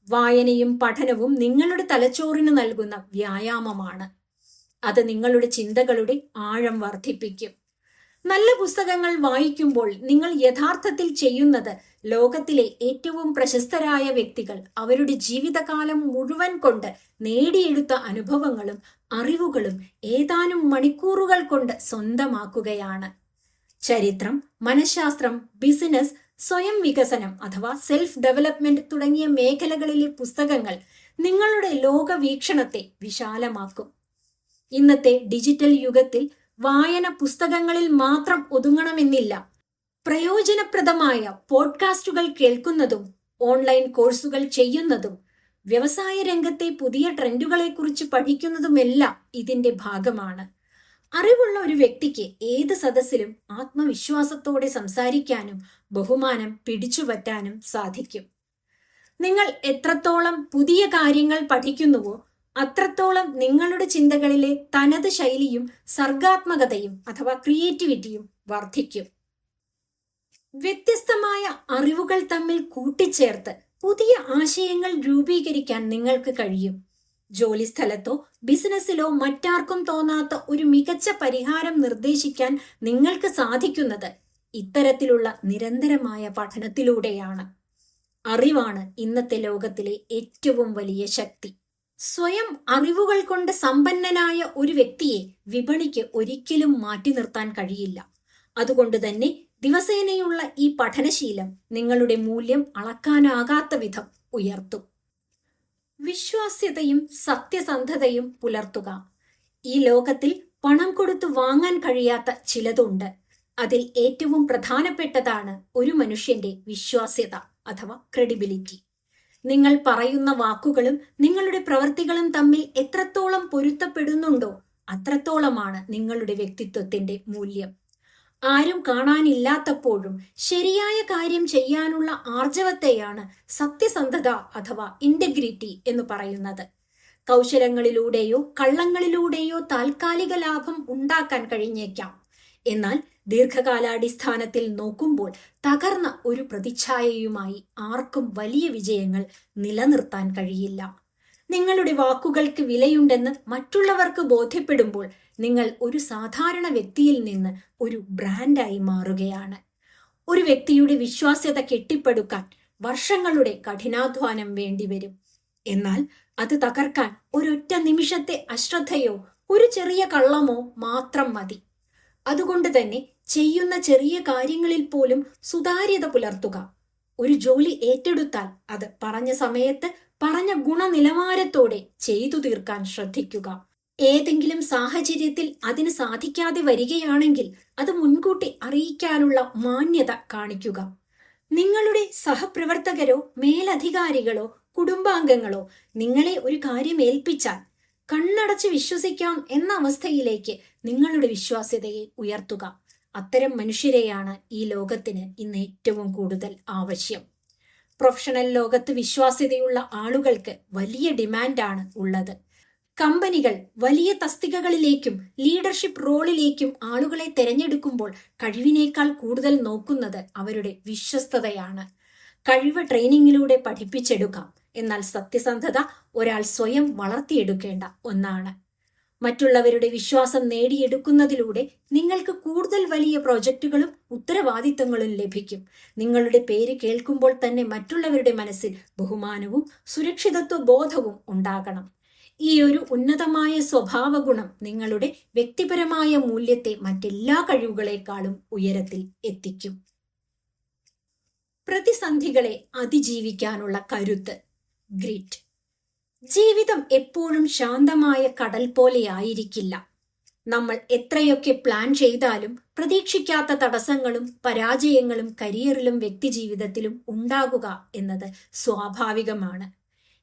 വായനയും പഠനവും നിങ്ങളുടെ തലച്ചോറിന് നൽകുന്ന വ്യായാമമാണ്. അത് നിങ്ങളുടെ ചിന്തകളുടെ ആഴം വർദ്ധിപ്പിക്കും. നല്ല പുസ്തകങ്ങൾ വായിക്കുമ്പോൾ നിങ്ങൾ യഥാർത്ഥത്തിൽ ചെയ്യുന്നത് ലോകത്തിലെ ഏറ്റവും പ്രശസ്തരായ വ്യക്തികൾ അവരുടെ ജീവിതകാലം മുഴുവൻ കൊണ്ട് നേടിയെടുത്ത അനുഭവങ്ങളും അറിവുകളും ഏതാനും മണിക്കൂറുകൾ കൊണ്ട് സ്വന്തമാക്കുകയാണ്. ചരിത്രം, മനഃശാസ്ത്രം, ബിസിനസ്, സ്വയം വികസനം അഥവാ സെൽഫ് ഡെവലപ്മെന്റ് തുടങ്ങിയ മേഖലകളിലെ പുസ്തകങ്ങൾ നിങ്ങളുടെ ലോകവീക്ഷണത്തെ വിശാലമാക്കും. ഇന്നത്തെ ഡിജിറ്റൽ യുഗത്തിൽ വായന പുസ്തകങ്ങളിൽ മാത്രം ഒതുങ്ങണമെന്നില്ല. പ്രയോജനപ്രദമായ പോഡ്കാസ്റ്റുകൾ കേൾക്കുന്നതും ഓൺലൈൻ കോഴ്സുകൾ ചെയ്യുന്നതും വ്യവസായ രംഗത്തെ പുതിയ ട്രെൻഡുകളെക്കുറിച്ച് പഠിക്കുന്നതുമെല്ലാം ഇതിന്റെ ഭാഗമാണ്. അറിവുള്ള ഒരു വ്യക്തിക്ക് ഏത് സദസ്സിലും ആത്മവിശ്വാസത്തോടെ സംസാരിക്കാനും ബഹുമാനം പിടിച്ചുപറ്റാനും സാധിക്കും. നിങ്ങൾ എത്രത്തോളം പുതിയ കാര്യങ്ങൾ പഠിക്കുന്നുവോ അത്രത്തോളം നിങ്ങളുടെ ചിന്തകളിലെ തനത് ശൈലിയും സർഗാത്മകതയും അഥവാ ക്രിയേറ്റിവിറ്റിയും വർദ്ധിക്കും. വ്യത്യസ്തമായ അറിവുകൾ തമ്മിൽ കൂട്ടിച്ചേർത്ത് പുതിയ ആശയങ്ങൾ രൂപീകരിക്കാൻ നിങ്ങൾക്ക് കഴിയും. ജോലിസ്ഥലത്തോ ബിസിനസ്സിലോ മറ്റാർക്കും തോന്നാത്ത ഒരു മികച്ച പരിഹാരം നിർദ്ദേശിക്കാൻ നിങ്ങൾക്ക് സാധിക്കുന്നത് ഇത്തരത്തിലുള്ള നിരന്തരമായ പഠനത്തിലൂടെയാണ്. അറിവാണ് ഇന്നത്തെ ലോകത്തിലെ ഏറ്റവും വലിയ ശക്തി. സ്വയം അറിവുകൾ കൊണ്ട് സമ്പന്നനായ ഒരു വ്യക്തിയെ വിപണിക്ക് ഒരിക്കലും മാറ്റി നിർത്താൻ കഴിയില്ല. അതുകൊണ്ട് തന്നെ ദിവസേനയുള്ള ഈ പഠനശീലം നിങ്ങളുടെ മൂല്യം അളക്കാനാകാത്ത വിധം ഉയർത്തും. വിശ്വാസ്യതയും സത്യസന്ധതയും പുലർത്തുക. ഈ ലോകത്തിൽ പണം കൊടുത്തു വാങ്ങാൻ കഴിയാത്ത ചിലതുണ്ട്. അതിൽ ഏറ്റവും പ്രധാനപ്പെട്ടതാണ് ഒരു മനുഷ്യന്റെ വിശ്വാസ്യത അഥവാ ക്രെഡിബിലിറ്റി. നിങ്ങൾ പറയുന്ന വാക്കുകളും നിങ്ങളുടെ പ്രവൃത്തികളും തമ്മിൽ എത്രത്തോളം പൊരുത്തപ്പെടുന്നുണ്ടോ അത്രത്തോളമാണ് നിങ്ങളുടെ വ്യക്തിത്വത്തിന്റെ മൂല്യം. ആരും കാണാനില്ലാത്തപ്പോഴും ശരിയായ കാര്യം ചെയ്യാനുള്ള ആർജവത്തെയാണ് സത്യസന്ധത അഥവാ ഇന്റഗ്രിറ്റി എന്ന് പറയുന്നത്. കൗശലങ്ങളിലൂടെയോ കള്ളങ്ങളിലൂടെയോ താൽക്കാലിക ലാഭം ഉണ്ടാക്കാൻ കഴിഞ്ഞേക്കാം. എന്നാൽ ദീർഘകാലാടിസ്ഥാനത്തിൽ നോക്കുമ്പോൾ തകർന്ന ഒരു പ്രതിച്ഛായയുമായി ആർക്കും വലിയ വിജയങ്ങൾ നിലനിർത്താൻ കഴിയില്ല. നിങ്ങളുടെ വാക്കുകൾക്ക് വിലയുണ്ടെന്ന് മറ്റുള്ളവർക്ക് ബോധ്യപ്പെടുമ്പോൾ നിങ്ങൾ ഒരു സാധാരണ വ്യക്തിയിൽ നിന്ന് ഒരു ബ്രാൻഡായി മാറുകയാണ്. ഒരു വ്യക്തിയുടെ വിശ്വാസ്യത കെട്ടിപ്പടുക്കാൻ വർഷങ്ങളുടെ കഠിനാധ്വാനം വേണ്ടിവരും. എന്നാൽ അത് തകർക്കാൻ ഒരൊറ്റ നിമിഷത്തെ അശ്രദ്ധയോ ഒരു ചെറിയ കള്ളമോ മാത്രം മതി. അതുകൊണ്ട് തന്നെ ചെയ്യുന്ന ചെറിയ കാര്യങ്ങളിൽ പോലും സുതാര്യത പുലർത്തുക. ഒരു ജോലി ഏറ്റെടുത്താൽ അത് പറഞ്ഞ സമയത്ത് പറഞ്ഞ ഗുണനിലവാരത്തോടെ ചെയ്തു തീർക്കാൻ ശ്രദ്ധിക്കുക. ഏതെങ്കിലും സാഹചര്യത്തിൽ അതിന് സാധിക്കാതെ വരികയാണെങ്കിൽ അത് മുൻകൂട്ടി അറിയിക്കാനുള്ള മാന്യത കാണിക്കുക. നിങ്ങളുടെ സഹപ്രവർത്തകരോ മേലധികാരികളോ കുടുംബാംഗങ്ങളോ നിങ്ങളെ ഒരു കാര്യം ഏൽപ്പിച്ചാൽ കണ്ണടച്ച് വിശ്വസിക്കാം എന്ന അവസ്ഥയിലേക്ക് നിങ്ങളുടെ വിശ്വാസ്യതയെ ഉയർത്തുക. അത്തരം മനുഷ്യരെയാണ് ഈ ലോകത്തിന് ഇന്ന് ഏറ്റവും കൂടുതൽ ആവശ്യം. പ്രൊഫഷണൽ ലോകത്ത് വിശ്വാസ്യതയുള്ള ആളുകൾക്ക് വലിയ ഡിമാൻഡാണ് ഉള്ളത്. കമ്പനികൾ വലിയ തസ്തികകളിലേക്കും ലീഡർഷിപ്പ് റോളിലേക്കും ആളുകളെ തിരഞ്ഞെടുക്കുമ്പോൾ കഴിവിനേക്കാൾ കൂടുതൽ നോക്കുന്നത് അവരുടെ വിശ്വസ്തതയാണ്. കഴിവ് ട്രെയിനിങ്ങിലൂടെ പഠിപ്പിച്ചെടുക്കാം, എന്നാൽ സത്യസന്ധത ഒരാൾ സ്വയം വളർത്തിയെടുക്കേണ്ട ഒന്നാണ്. മറ്റുള്ളവരുടെ വിശ്വാസം നേടിയെടുക്കുന്നതിലൂടെ നിങ്ങൾക്ക് കൂടുതൽ വലിയ പ്രോജക്റ്റുകളും ഉത്തരവാദിത്തങ്ങളും ലഭിക്കും. നിങ്ങളുടെ പേര് കേൾക്കുമ്പോൾ തന്നെ മറ്റുള്ളവരുടെ മനസ്സിൽ ബഹുമാനവും സുരക്ഷിതത്വ ബോധവും ഉണ്ടാകണം. ഈ ഒരു ഉന്നതമായ സ്വഭാവ ഗുണം നിങ്ങളുടെ വ്യക്തിപരമായ മൂല്യത്തെ മറ്റെല്ലാ കഴിവുകളെക്കാളും ഉയരത്തിൽ എത്തിക്കും. പ്രതിസന്ധികളെ അതിജീവിക്കാനുള്ള കരുത്ത്, ഗ്രിറ്റ്. ജീവിതം എപ്പോഴും ശാന്തമായ കടൽ പോലെയായിരിക്കില്ല. നമ്മൾ എത്രയൊക്കെ പ്ലാൻ ചെയ്താലും പ്രതീക്ഷിക്കാത്ത തടസ്സങ്ങളും പരാജയങ്ങളും കരിയറിലും വ്യക്തിജീവിതത്തിലും ഉണ്ടാകുക എന്നത് സ്വാഭാവികമാണ്.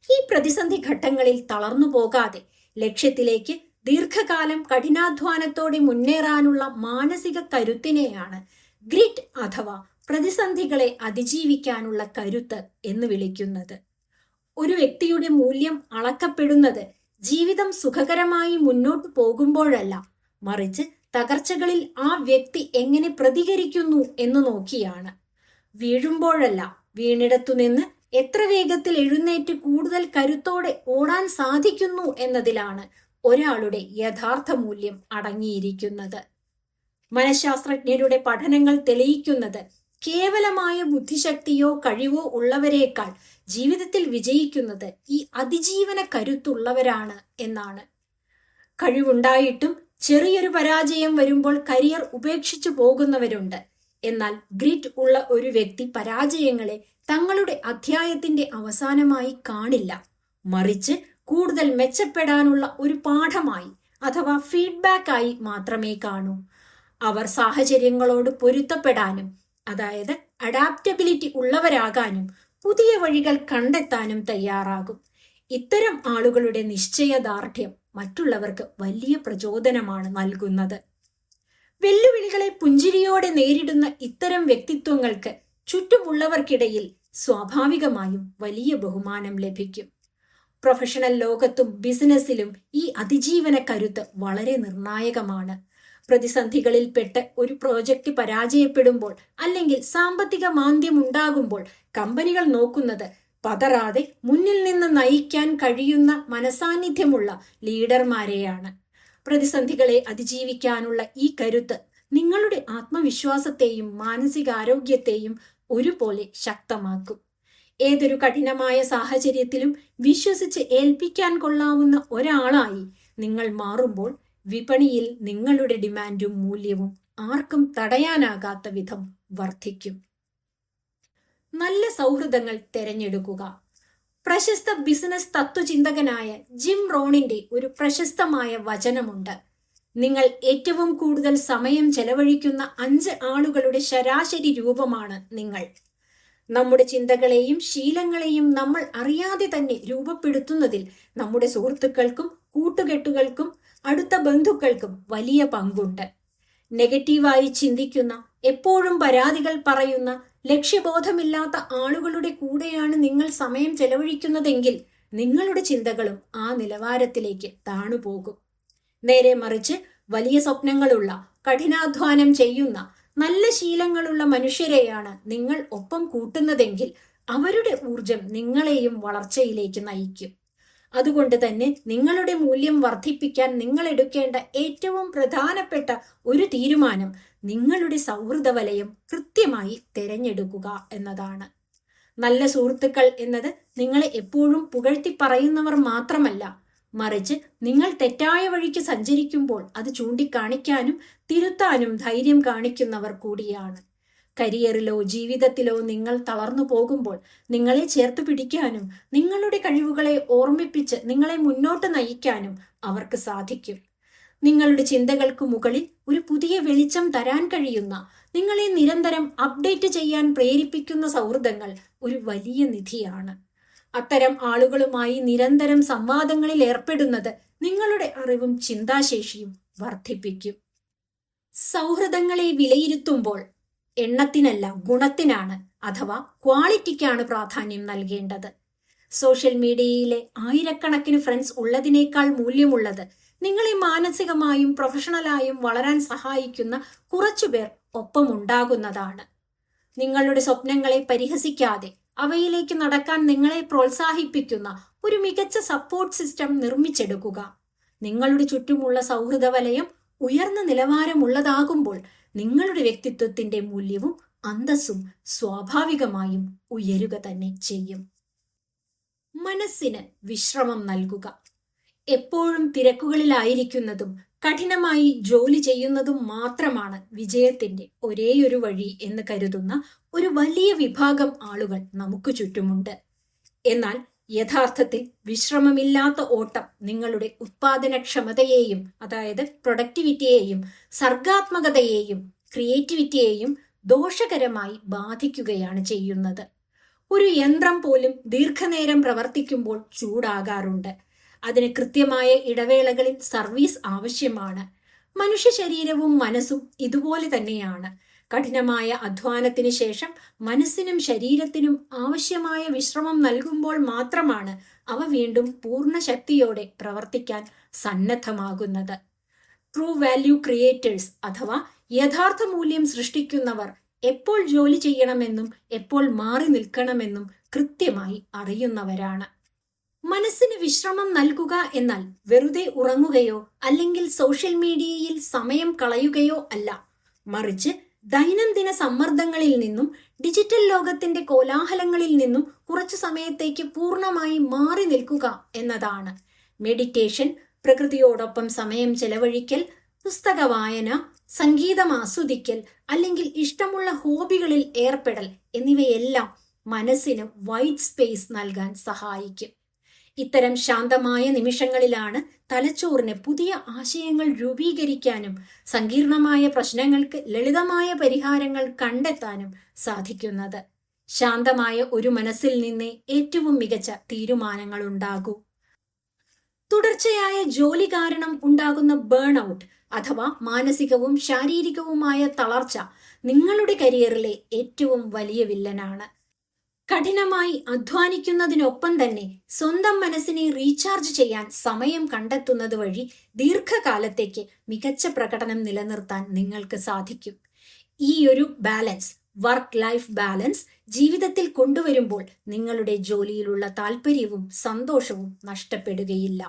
ഈ പ്രതിസന്ധി ഘട്ടങ്ങളിൽ തളർന്നു പോകാതെ ലക്ഷ്യത്തിലേക്ക് ദീർഘകാലം കഠിനാധ്വാനത്തോടെ മുന്നേറാനുള്ള മാനസിക കരുത്തിനെയാണ് ഗ്രിറ്റ് അഥവാ പ്രതിസന്ധികളെ അതിജീവിക്കാനുള്ള കരുത്ത് എന്ന് വിളിക്കുന്നത്. ഒരു വ്യക്തിയുടെ മൂല്യം അളക്കപ്പെടുന്നത് ജീവിതം സുഖകരമായി മുന്നോട്ടു പോകുമ്പോഴല്ല, മറിച്ച് തകർച്ചകളിൽ ആ വ്യക്തി എങ്ങനെ പ്രതികരിക്കുന്നു എന്ന് നോക്കിയാണ്. വീഴുമ്പോഴല്ല, വീണിടത്തുനിന്ന് എത്ര വേഗത്തിൽ എഴുന്നേറ്റ് കൂടുതൽ കരുത്തോടെ ഓടാൻ സാധിക്കുന്നു എന്നതിലാണ് ഒരാളുടെ യഥാർത്ഥ മൂല്യം അടങ്ങിയിരിക്കുന്നത്. മനഃശാസ്ത്രജ്ഞരുടെ പഠനങ്ങൾ തെളിയിക്കുന്നത് കേവലമായ ബുദ്ധിശക്തിയോ കഴിവോ ഉള്ളവരേക്കാൾ ജീവിതത്തിൽ വിജയിക്കുന്നത് ഈ അതിജീവന കരുത്തുള്ളവരാണ് എന്നാണ്. കഴിവുണ്ടായിട്ടും ചെറിയൊരു പരാജയം വരുമ്പോൾ കരിയർ ഉപേക്ഷിച്ചു പോകുന്നവരുണ്ട്. എന്നാൽ ഗ്രിറ്റ് ഉള്ള ഒരു വ്യക്തി പരാജയങ്ങളെ തങ്ങളുടെ അധ്യായത്തിന്റെ അവസാനമായി കാണില്ല, മറിച്ച് കൂടുതൽ മെച്ചപ്പെടാനുള്ള ഒരു പാഠമായി അഥവാ ഫീഡ്ബാക്കായി മാത്രമേ കാണൂ. അവർ സാഹചര്യങ്ങളോട് പൊരുത്തപ്പെടാനും, അതായത് അഡാപ്റ്റബിലിറ്റി ഉള്ളവരാകാനും പുതിയ വഴികൾ കണ്ടെത്താനും തയ്യാറാകും. ഇത്തരം ആളുകളുടെ നിശ്ചയദാർഢ്യം മറ്റുള്ളവർക്ക് വലിയ പ്രചോദനമാണ് നൽകുന്നത്. വെല്ലുവിളികളെ പുഞ്ചിരിയോടെ നേരിടുന്ന ഇത്തരം വ്യക്തിത്വങ്ങൾക്ക് ചുറ്റുമുള്ളവർക്കിടയിൽ സ്വാഭാവികമായും വലിയ ബഹുമാനം ലഭിക്കും. പ്രൊഫഷണൽ ലോകത്തും ബിസിനസ്സിലും ഈ അതിജീവന കരുത്ത് വളരെ നിർണായകമാണ്. പ്രതിസന്ധികളിൽപ്പെട്ട് ഒരു പ്രോജക്റ്റ് പരാജയപ്പെടുമ്പോൾ അല്ലെങ്കിൽ സാമ്പത്തിക മാന്ദ്യം ഉണ്ടാകുമ്പോൾ കമ്പനികൾ നോക്കുന്നത് പതറാതെ മുന്നിൽ നിന്ന് നയിക്കാൻ കഴിയുന്ന മനസാന്നിധ്യമുള്ള ലീഡർമാരെയാണ്. പ്രതിസന്ധികളെ അതിജീവിക്കാനുള്ള ഈ കരുത്ത് നിങ്ങളുടെ ആത്മവിശ്വാസത്തെയും മാനസികാരോഗ്യത്തെയും ഒരുപോലെ ശക്തമാക്കും. ഏതൊരു കഠിനമായ സാഹചര്യത്തിലും വിശ്വസിച്ച് ഏൽപ്പിക്കാൻ കൊള്ളാവുന്ന ഒരാളായി നിങ്ങൾ മാറുമ്പോൾ വിപണിയിൽ നിങ്ങളുടെ ഡിമാൻഡും മൂല്യവും ആർക്കും തടയാനാകാത്ത വിധം വർദ്ധിക്കും. നല്ല സൗഹൃദങ്ങൾ തിരഞ്ഞെടുക്കുക. പ്രശസ്ത ബിസിനസ് തത്വചിന്തകനായ ജിം റോണിന്റെ ഒരു പ്രശസ്തമായ വചനമുണ്ട്: നിങ്ങൾ ഏറ്റവും കൂടുതൽ സമയം ചെലവഴിക്കുന്ന 5 ആളുകളുടെ ശരാശരി രൂപമാണ് നിങ്ങൾ. നമ്മുടെ ചിന്തകളെയും ശീലങ്ങളെയും നമ്മൾ അറിയാതെ തന്നെ രൂപപ്പെടുത്തുന്നതിൽ നമ്മുടെ സുഹൃത്തുക്കൾക്കും കൂട്ടുകെട്ടുകൾക്കും അടുത്ത ബന്ധുക്കൾക്കും വലിയ പങ്കുണ്ട്. നെഗറ്റീവായി ചിന്തിക്കുന്ന, എപ്പോഴും പരാതികൾ പറയുന്ന, ലക്ഷ്യബോധമില്ലാത്ത ആളുകളുടെ കൂടെയാണ് നിങ്ങൾ സമയം ചെലവഴിക്കുന്നതെങ്കിൽ നിങ്ങളുടെ ചിന്തകളും ആ നിലവാരത്തിലേക്ക് താണുപോകും. നേരെ മറിച്ച് വലിയ സ്വപ്നങ്ങളുള്ള, കഠിനാധ്വാനം ചെയ്യുന്ന, നല്ല ശീലങ്ങളുള്ള മനുഷ്യരെയാണ് നിങ്ങൾ ഒപ്പം കൂട്ടുന്നതെങ്കിൽ അവരുടെ ഊർജം നിങ്ങളെയും വളർച്ചയിലേക്ക് നയിക്കും. അതുകൊണ്ട് തന്നെ നിങ്ങളുടെ മൂല്യം വർദ്ധിപ്പിക്കാൻ നിങ്ങൾ എടുക്കേണ്ട ഏറ്റവും പ്രധാനപ്പെട്ട ഒരു തീരുമാനം നിങ്ങളുടെ സൗഹൃദ വലയം കൃത്യമായി തിരഞ്ഞെടുക്കുക എന്നതാണ്. നല്ല സുഹൃത്തുക്കൾ എന്നത് നിങ്ങളെ എപ്പോഴും പുകഴ്ത്തി പറയുന്നവർ മാത്രമല്ല, മറിച്ച് നിങ്ങൾ തെറ്റായ വഴിക്ക് സഞ്ചരിക്കുമ്പോൾ അത് ചൂണ്ടിക്കാണിക്കാനും തിരുത്താനും ധൈര്യം കാണിക്കുന്നവർ കൂടിയാണ്. കരിയറിലോ ജീവിതത്തിലോ നിങ്ങൾ തളർന്നു പോകുമ്പോൾ നിങ്ങളെ ചേർത്ത് പിടിക്കാനും നിങ്ങളുടെ കഴിവുകളെ ഓർമ്മിപ്പിച്ച് നിങ്ങളെ മുന്നോട്ട് നയിക്കാനും അവർക്ക് സാധിക്കും. നിങ്ങളുടെ ചിന്തകൾക്ക് മുകളിൽ ഒരു പുതിയ വെളിച്ചം തരാൻ കഴിയുന്ന, നിങ്ങളെ നിരന്തരം അപ്ഡേറ്റ് ചെയ്യാൻ പ്രേരിപ്പിക്കുന്ന സൗഹൃദങ്ങൾ ഒരു വലിയ നിധിയാണ്. അത്തരം ആളുകളുമായി നിരന്തരം സംവാദങ്ങളിൽ ഏർപ്പെടുന്നത് നിങ്ങളുടെ അറിവും ചിന്താശേഷിയും വർദ്ധിപ്പിക്കും. സൗഹൃദങ്ങളെ വിലയിരുത്തുമ്പോൾ എണ്ണത്തിനല്ല ഗുണത്തിനാണ് അഥവാ ക്വാളിറ്റിക്കാണ് പ്രാധാന്യം നൽകേണ്ടത്. സോഷ്യൽ മീഡിയയിലെ ആയിരക്കണക്കിന് ഫ്രണ്ട്സ് ഉള്ളതിനേക്കാൾ മൂല്യമുള്ളത് നിങ്ങളെ മാനസികമായും പ്രൊഫഷണലായും വളരാൻ സഹായിക്കുന്ന കുറച്ചുപേർ ഒപ്പമുണ്ടാകുന്നതാണ്. നിങ്ങളുടെ സ്വപ്നങ്ങളെ പരിഹസിക്കാതെ അവയിലേക്ക് നടക്കാൻ നിങ്ങളെ പ്രോത്സാഹിപ്പിക്കുന്ന ഒരു മികച്ച സപ്പോർട്ട് സിസ്റ്റം നിർമ്മിച്ചെടുക്കുക. നിങ്ങളുടെ ചുറ്റുമുള്ള സൗഹൃദ വലയം ഉയർന്ന നിലവാരമുള്ളതാകുമ്പോൾ നിങ്ങളുടെ വ്യക്തിത്വത്തിന്റെ മൂല്യവും അന്തസ്സും സ്വാഭാവികമായും ഉയരുക തന്നെ ചെയ്യും. മനസ്സിന് വിശ്രമം നൽകുക. എപ്പോഴും തിരക്കുകളിലായിരിക്കുന്നതും കഠിനമായി ജോലി ചെയ്യുന്നതും മാത്രമാണ് വിജയത്തിന്റെ ഒരേയൊരു വഴി എന്ന് കരുതുന്ന ഒരു വലിയ വിഭാഗം ആളുകൾ നമുക്ക് ചുറ്റുമുണ്ട്. എന്നാൽ യഥാർത്ഥത്തിൽ വിശ്രമമില്ലാത്ത ഓട്ടം നിങ്ങളുടെ ഉത്പാദനക്ഷമതയെയും, അതായത് പ്രൊഡക്ടിവിറ്റിയെയും, സർഗാത്മകതയെയും, ക്രിയേറ്റിവിറ്റിയെയും ദോഷകരമായി ബാധിക്കുകയാണ് ചെയ്യുന്നത്. ഒരു യന്ത്രം പോലും ദീർഘനേരം പ്രവർത്തിക്കുമ്പോൾ ചൂടാകാറുണ്ട്. അതിന് കൃത്യമായ ഇടവേളകളിൽ സർവീസ് ആവശ്യമാണ്. മനുഷ്യ ശരീരവും മനസ്സും ഇതുപോലെ തന്നെയാണ്. കഠിനമായ അധ്വാനത്തിന് ശേഷം മനസ്സിനും ശരീരത്തിനും ആവശ്യമായ വിശ്രമം നൽകുമ്പോൾ മാത്രമാണ് അവ വീണ്ടും പൂർണ്ണ ശക്തിയോടെ പ്രവർത്തിക്കാൻ സന്നദ്ധമാകുന്നത്. ട്രൂ വാല്യൂ ക്രിയേറ്റേഴ്സ് അഥവാ യഥാർത്ഥ മൂല്യം സൃഷ്ടിക്കുന്നവർ എപ്പോൾ ജോലി ചെയ്യണമെന്നും എപ്പോൾ മാറി നിൽക്കണമെന്നും കൃത്യമായി അറിയുന്നവരാണ്. മനസ്സിന് വിശ്രമം നൽകുക എന്നാൽ വെറുതെ ഉറങ്ങുകയോ അല്ലെങ്കിൽ സോഷ്യൽ മീഡിയയിൽ സമയം കളയുകയോ അല്ല, മറിച്ച് ദൈനംദിന സമ്മർദ്ദങ്ങളിൽ നിന്നും ഡിജിറ്റൽ ലോകത്തിന്റെ കോലാഹലങ്ങളിൽ നിന്നും കുറച്ചു സമയത്തേക്ക് പൂർണ്ണമായി മാറി നിൽക്കുക എന്നതാണ്. മെഡിറ്റേഷൻ, പ്രകൃതിയോടൊപ്പം സമയം ചെലവഴിക്കൽ, പുസ്തക വായന, സംഗീതം ആസ്വദിക്കൽ അല്ലെങ്കിൽ ഇഷ്ടമുള്ള ഹോബികളിൽ ഏർപ്പെടൽ എന്നിവയെല്ലാം മനസ്സിന് വൈഡ് സ്പേസ് നൽകാൻ സഹായിക്കും. ഇത്തരം ശാന്തമായ നിമിഷങ്ങളിലാണ് തലച്ചോറിന് പുതിയ ആശയങ്ങൾ രൂപീകരിക്കാനും സങ്കീർണമായ പ്രശ്നങ്ങൾക്ക് ലളിതമായ പരിഹാരങ്ങൾ കണ്ടെത്താനും സാധിക്കുന്നത്. ശാന്തമായ ഒരു മനസ്സിൽ നിന്ന് ഏറ്റവും മികച്ച തീരുമാനങ്ങൾ ഉണ്ടാകൂ. തുടർച്ചയായ ജോലി കാരണം ഉണ്ടാകുന്ന ബേൺ ഔട്ട് അഥവാ മാനസികവും ശാരീരികവുമായ തളർച്ച നിങ്ങളുടെ കരിയറിലെ ഏറ്റവും വലിയ വില്ലനാണ്. കഠിനമായി അധ്വാനിക്കുന്നതിനൊപ്പം തന്നെ സ്വന്തം മനസ്സിനെ റീചാർജ് ചെയ്യാൻ സമയം കണ്ടെത്തുന്നത് വഴി ദീർഘകാലത്തേക്ക് മികച്ച പ്രകടനം നിലനിർത്താൻ നിങ്ങൾക്ക് സാധിക്കും. ഈ ഒരു ബാലൻസ്, വർക്ക് ലൈഫ് ബാലൻസ് ജീവിതത്തിൽ കൊണ്ടുവരുമ്പോൾ നിങ്ങളുടെ ജോലിയിലുള്ള താല്പര്യവും സന്തോഷവും നഷ്ടപ്പെടുകയില്ല.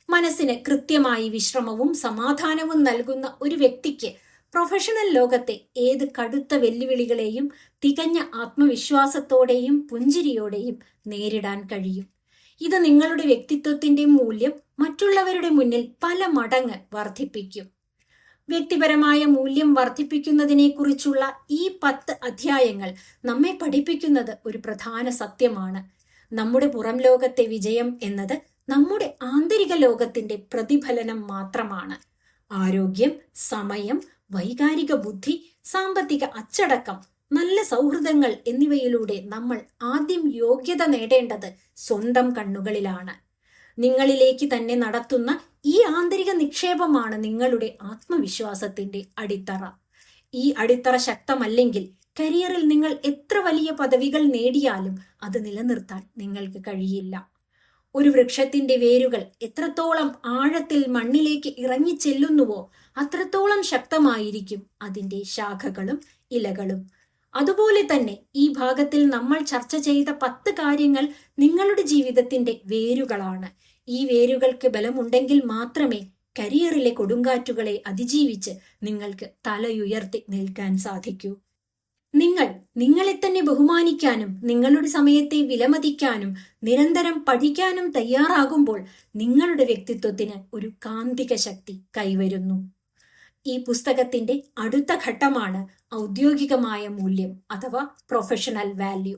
മനസ്സിന് കൃത്യമായി വിശ്രമവും സമാധാനവും നൽകുന്ന ഒരു വ്യക്തിക്ക് പ്രൊഫഷണൽ ലോകത്തെ ഏത് കടുത്ത വെല്ലുവിളികളെയും തികഞ്ഞ ആത്മവിശ്വാസത്തോടെയും പുഞ്ചിരിയോടെയും നേരിടാൻ കഴിയും. ഇത് നിങ്ങളുടെ വ്യക്തിത്വത്തിന്റെ മൂല്യം മറ്റുള്ളവരുടെ മുന്നിൽ പല മടങ്ങ് വർദ്ധിപ്പിക്കും. വ്യക്തിപരമായ മൂല്യം വർദ്ധിപ്പിക്കുന്നതിനെക്കുറിച്ചുള്ള ഈ 10 അധ്യായങ്ങൾ നമ്മെ പഠിപ്പിക്കുന്നത് ഒരു പ്രധാന സത്യമാണ്. നമ്മുടെ പുറം ലോകത്തെ വിജയം എന്നത് നമ്മുടെ ആന്തരിക ലോകത്തിന്റെ പ്രതിഫലനം മാത്രമാണ്. ആരോഗ്യം, സമയം, വൈകാരിക ബുദ്ധി, സാമ്പത്തിക അച്ചടക്കം, നല്ല സൗഹൃദങ്ങൾ എന്നിവയിലൂടെ നമ്മൾ ആദ്യം യോഗ്യത നേടേണ്ടത് സ്വന്തം കണ്ണുകളിലാണ്. നിങ്ങളിലേക്ക് തന്നെ നടത്തുന്ന ഈ ആന്തരിക നിക്ഷേപമാണ് നിങ്ങളുടെ ആത്മവിശ്വാസത്തിന്റെ അടിത്തറ. ഈ അടിത്തറ ശക്തമല്ലെങ്കിൽ കരിയറിൽ നിങ്ങൾ എത്ര വലിയ പദവികൾ നേടിയാലും അത് നിലനിർത്താൻ നിങ്ങൾക്ക് കഴിയില്ല. ഒരു വൃക്ഷത്തിന്റെ വേരുകൾ എത്രത്തോളം ആഴത്തിൽ മണ്ണിലേക്ക് ഇറങ്ങിച്ചെല്ലുന്നുവോ അത്രത്തോളം ശക്തമായിരിക്കും അതിന്റെ ശാഖകളും ഇലകളും. അതുപോലെ തന്നെ ഈ ഭാഗത്തിൽ നമ്മൾ ചർച്ച ചെയ്ത 10 കാര്യങ്ങൾ നിങ്ങളുടെ ജീവിതത്തിന്റെ വേരുകളാണ്. ഈ വേരുകൾക്ക് ബലമുണ്ടെങ്കിൽ മാത്രമേ കരിയറിലെ കൊടുങ്കാറ്റുകളെ അതിജീവിച്ച് നിങ്ങൾക്ക് തലയുയർത്തി നിൽക്കാൻ സാധിക്കൂ. നിങ്ങൾ നിങ്ങളെ തന്നെ ബഹുമാനിക്കാനും നിങ്ങളുടെ സമയത്തെ വിലമതിക്കാനും നിരന്തരം പഠിക്കാനും തയ്യാറാകുമ്പോൾ നിങ്ങളുടെ വ്യക്തിത്വത്തിന് ഒരു കാന്തിക ശക്തി കൈവരുന്നു. ഈ പുസ്തകത്തിന്റെ അടുത്ത ഘട്ടമാണ് ഔദ്യോഗികമായ മൂല്യം അഥവാ പ്രൊഫഷണൽ വാല്യൂ.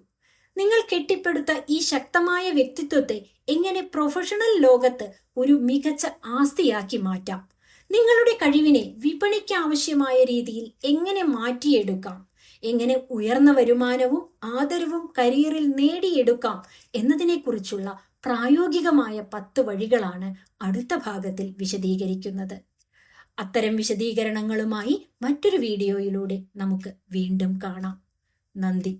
നിങ്ങൾ കെട്ടിപ്പടുത്ത ഈ ശക്തമായ വ്യക്തിത്വത്തെ എങ്ങനെ പ്രൊഫഷണൽ ലോകത്ത് ഒരു മികച്ച ആസ്തിയാക്കി മാറ്റാം, നിങ്ങളുടെ കഴിവിനെ വിപണിക്ക് ആവശ്യമായ രീതിയിൽ എങ്ങനെ മാറ്റിയെടുക്കാം, എങ്ങനെ ഉയർന്ന വരുമാനവും ആദരവും കരിയറിൽ നേടിയെടുക്കാം എന്നതിനെക്കുറിച്ചുള്ള പ്രായോഗികമായ 10 വഴികളാണ് അടുത്ത ഭാഗത്തിൽ വിശദീകരിക്കുന്നത്. അത്തരം വിശദീകരണങ്ങളുമായി മറ്റൊരു വീഡിയോയിലൂടെ നമുക്ക് വീണ്ടും കാണാം. നന്ദി.